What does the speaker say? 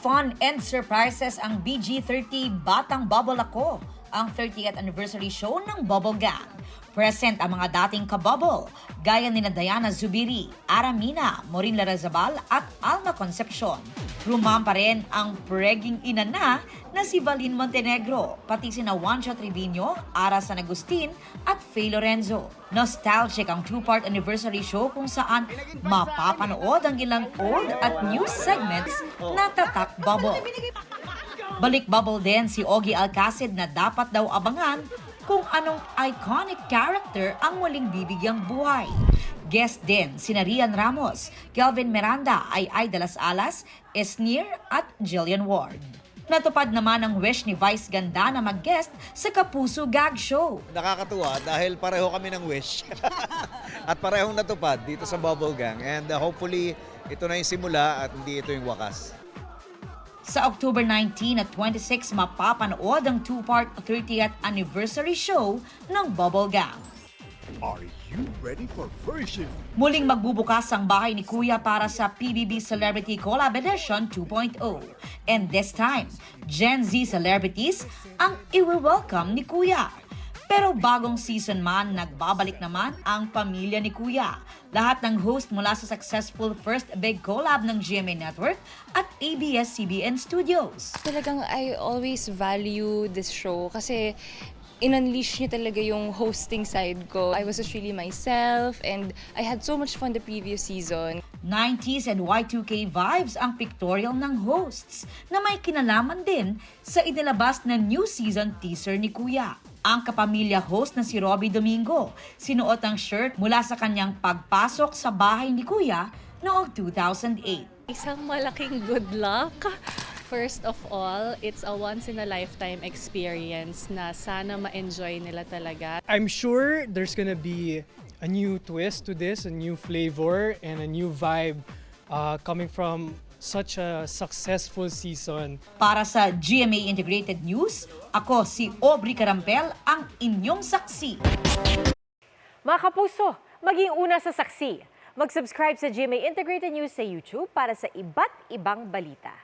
fun and surprises ang BG30 Batang Bubble Ako, ang 30th anniversary show ng Bubble Gang. Present ang mga dating kabubble, gaya ni Diana Zubiri, Aramina, Maureen Larrazabal at Alma Concepcion. Rumampa rin ang preging ina na si Valin Montenegro, pati sina Juancho Trevino, Ara San Agustin at Faye Lorenzo. Nostalgic ang two-part anniversary show kung saan mapapanood ang ilang old at new segments na Tatak Bubble. Balik bubble din si Ogie Alcacid na dapat daw abangan kung anong iconic character ang muling bibigyang buhay. Guest din sina Rian Ramos, Kelvin Miranda, Ay de las Alas, Esnir at Jillian Ward. Natupad naman ang wish ni Vice Ganda na mag-guest sa Kapuso Gag Show. Nakakatuwa dahil pareho kami ng wish at parehong natupad dito sa Bubble Gang, and hopefully ito na yung simula at hindi ito yung wakas. Sa October 19 at 26, mapapanood ang two-part 30th anniversary show ng Bubble Gang. Are you ready for version? Muling magbubukas ang bahay ni Kuya para sa PBB Celebrity Collab Edition 2.0. And this time, Gen Z celebrities ang i-welcome ni Kuya. Pero bagong season man, nagbabalik naman ang pamilya ni Kuya. Lahat ng host mula sa successful first big collab ng GMA Network at ABS-CBN Studios. Talagang I always value this show kasi in-unleash niya talaga yung hosting side ko. I was just really myself and I had so much fun the previous season. 90s and Y2K vibes ang pictorial ng hosts na may kinalaman din sa inilabas na new season teaser ni Kuya. Ang kapamilya host na si Robbie Domingo sinuot ang shirt mula sa kanyang pagpasok sa bahay ni Kuya noong 2008. Isang malaking good luck. First of all, it's a once-in-a-lifetime experience na sana ma-enjoy nila talaga. I'm sure there's gonna be a new twist to this, a new flavor, and a new vibe coming from such a successful season. Para sa GMA Integrated News, ako si Aubrey Carampel, ang inyong saksi. Mga kapuso, maging una sa saksi. Mag-subscribe sa GMA Integrated News sa YouTube para sa iba't ibang balita.